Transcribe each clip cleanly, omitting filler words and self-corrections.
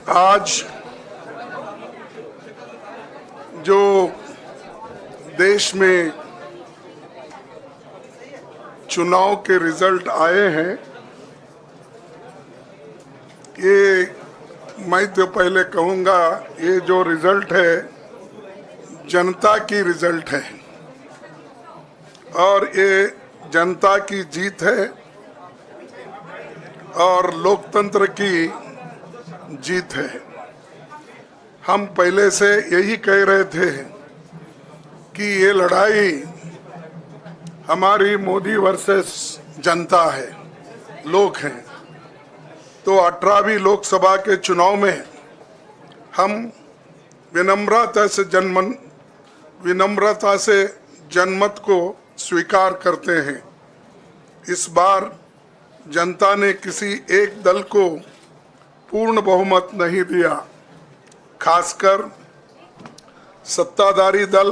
आज जो देश में चुनाव के रिजल्ट आए हैं, ये मैं तो पहले कहूँगा, ये जो रिजल्ट है जनता की रिजल्ट है और ये जनता की जीत है और लोकतंत्र की जीत है। हम पहले से यही कह रहे थे कि ये लड़ाई हमारी मोदी वर्सेस जनता है, लोग हैं। तो 18वीं लोकसभा के चुनाव में हम विनम्रता से जनमत को स्वीकार करते हैं। इस बार जनता ने किसी एक दल को पूर्ण बहुमत नहीं दिया, खासकर सत्ताधारी दल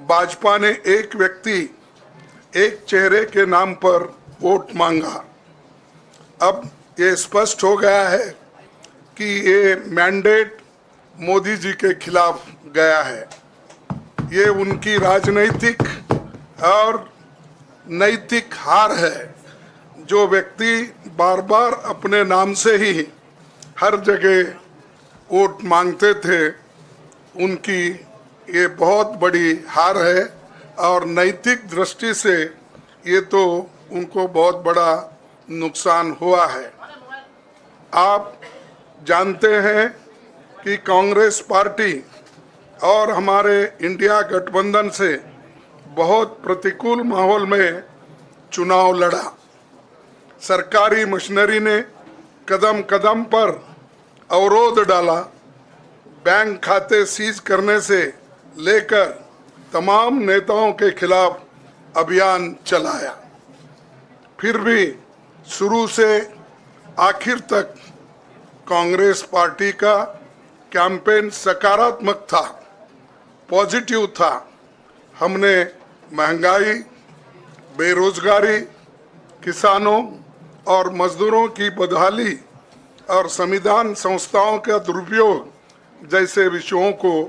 भाजपा ने एक व्यक्ति एक चेहरे के नाम पर वोट मांगा। अब ये स्पष्ट हो गया है कि ये मैंडेट मोदी जी के खिलाफ गया है। ये उनकी राजनीतिक और नैतिक हार है। जो व्यक्ति बार बार अपने नाम से ही हर जगह वोट मांगते थे, उनकी ये बहुत बड़ी हार है और नैतिक दृष्टि से ये तो उनको बहुत बड़ा नुकसान हुआ है। आप जानते हैं कि कांग्रेस पार्टी और हमारे इंडिया गठबंधन से बहुत प्रतिकूल माहौल में चुनाव लड़ा। सरकारी मशीनरी ने कदम कदम पर अवरोध डाला, बैंक खाते सीज करने से लेकर तमाम नेताओं के खिलाफ अभियान चलाया। फिर भी शुरू से आखिर तक कांग्रेस पार्टी का कैंपेन सकारात्मक था, पॉजिटिव था। हमने महंगाई, बेरोजगारी, किसानों और मजदूरों की बदहाली और संविधान संस्थाओं का दुरुपयोग जैसे विषयों को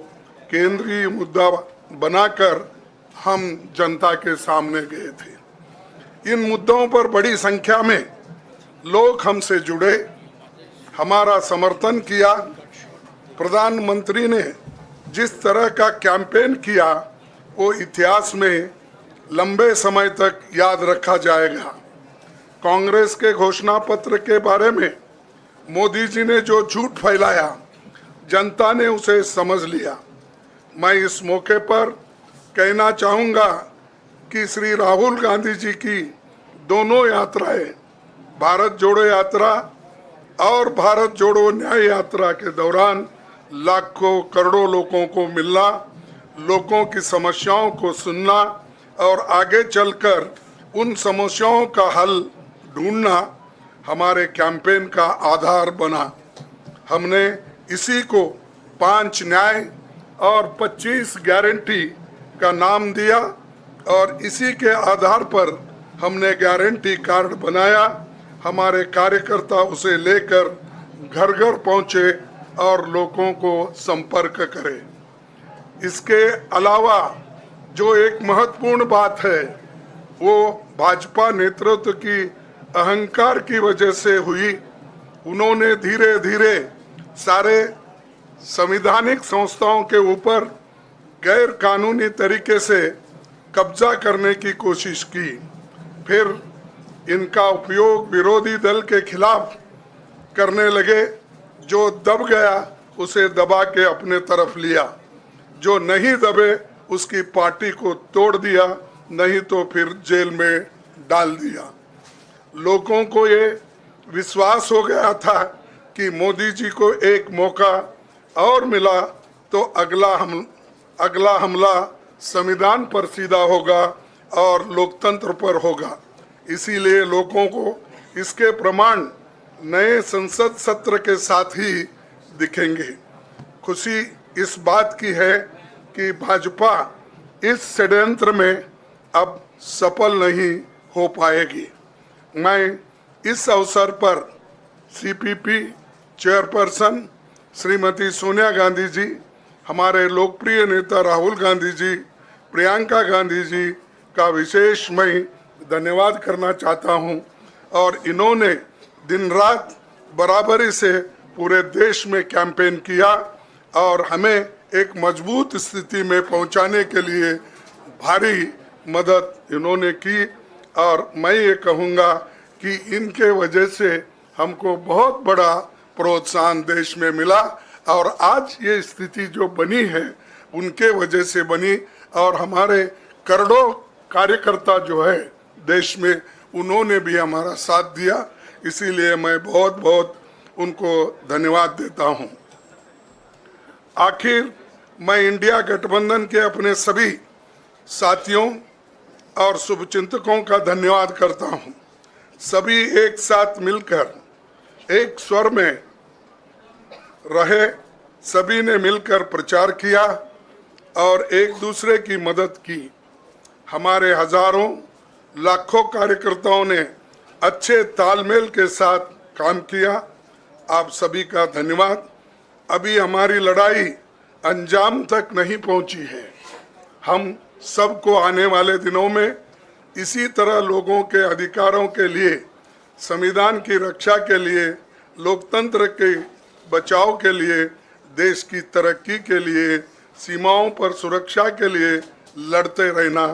केंद्रीय मुद्दा बनाकर हम जनता के सामने गए थे। इन मुद्दों पर बड़ी संख्या में लोग हमसे जुड़े, हमारा समर्थन किया। प्रधानमंत्री ने जिस तरह का कैंपेन किया वो इतिहास में लंबे समय तक याद रखा जाएगा। कांग्रेस के घोषणा पत्र के बारे में मोदी जी ने जो झूठ फैलाया, जनता ने उसे समझ लिया। मैं इस मौके पर कहना चाहूँगा कि श्री राहुल गांधी जी की दोनों यात्राएं, भारत जोड़ो यात्रा और भारत जोड़ो न्याय यात्रा के दौरान लाखों करोड़ों लोगों को मिलना, लोगों की समस्याओं को सुनना और आगे चलकर उन समस्याओं का हल ढूंढना हमारे कैंपेन का आधार बना। हमने इसी को 5 न्याय और 25 गारंटी का नाम दिया और इसी के आधार पर हमने गारंटी कार्ड बनाया। हमारे कार्यकर्ता उसे लेकर घर घर पहुंचे और लोगों को संपर्क करें। इसके अलावा जो एक महत्वपूर्ण बात है वो भाजपा नेतृत्व की अहंकार की वजह से हुई। उन्होंने धीरे धीरे सारे संवैधानिक संस्थाओं के ऊपर गैर कानूनी तरीके से कब्जा करने की कोशिश की। फिर इनका उपयोग विरोधी दल के खिलाफ करने लगे। जो दब गया उसे दबा के अपने तरफ लिया, जो नहीं दबे उसकी पार्टी को तोड़ दिया, नहीं तो फिर जेल में डाल दिया। लोगों को ये विश्वास हो गया था कि मोदी जी को एक मौका और मिला तो अगला हमला संविधान पर सीधा होगा और लोकतंत्र पर होगा। इसीलिए लोगों को इसके प्रमाण नए संसद सत्र के साथ ही दिखेंगे। खुशी इस बात की है कि भाजपा इस षड्यंत्र में अब सफल नहीं हो पाएगी। मैं इस अवसर पर सीपीपी चेयरपर्सन श्रीमती सोनिया गांधी जी, हमारे लोकप्रिय नेता राहुल गांधी जी, प्रियंका गांधी जी का विशेष मैं धन्यवाद करना चाहता हूं। और इन्होंने दिन रात बराबरी से पूरे देश में कैंपेन किया और हमें एक मजबूत स्थिति में पहुंचाने के लिए भारी मदद इन्होंने की। और मैं ये कहूँगा कि इनके वजह से हमको बहुत बड़ा प्रोत्साहन देश में मिला और आज ये स्थिति जो बनी है उनके वजह से बनी। और हमारे करोड़ों कार्यकर्ता जो है देश में, उन्होंने भी हमारा साथ दिया, इसीलिए मैं बहुत बहुत उनको धन्यवाद देता हूं। आखिर मैं इंडिया गठबंधन के अपने सभी साथियों और शुभचिंतकों का धन्यवाद करता हूं। सभी एक साथ मिलकर एक स्वर में रहे, सभी ने मिलकर प्रचार किया और एक दूसरे की मदद की। हमारे हजारों लाखों कार्यकर्ताओं ने अच्छे तालमेल के साथ काम किया। आप सभी का धन्यवाद। अभी हमारी लड़ाई अंजाम तक नहीं पहुंची है। हम सबको आने वाले दिनों में इसी तरह लोगों के अधिकारों के लिए, संविधान की रक्षा के लिए, लोकतंत्र के बचाव के लिए, देश की तरक्की के लिए, सीमाओं पर सुरक्षा के लिए लड़ते रहना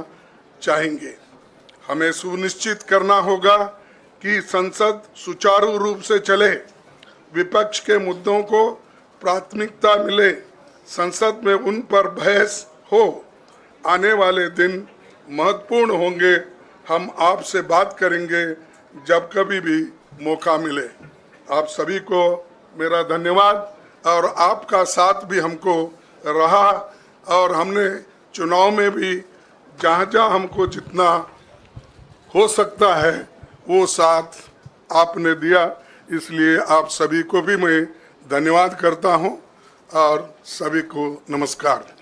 चाहेंगे। हमें सुनिश्चित करना होगा कि संसद सुचारू रूप से चले, विपक्ष के मुद्दों को प्राथमिकता मिले, संसद में उन पर बहस हो। आने वाले दिन महत्वपूर्ण होंगे। हम आपसे बात करेंगे जब कभी भी मौका मिले। आप सभी को मेरा धन्यवाद और आपका साथ भी हमको रहा और हमने चुनाव में भी जहाँ हमको जितना हो सकता है वो साथ आपने दिया, इसलिए आप सभी को भी मैं धन्यवाद करता हूँ और सभी को नमस्कार।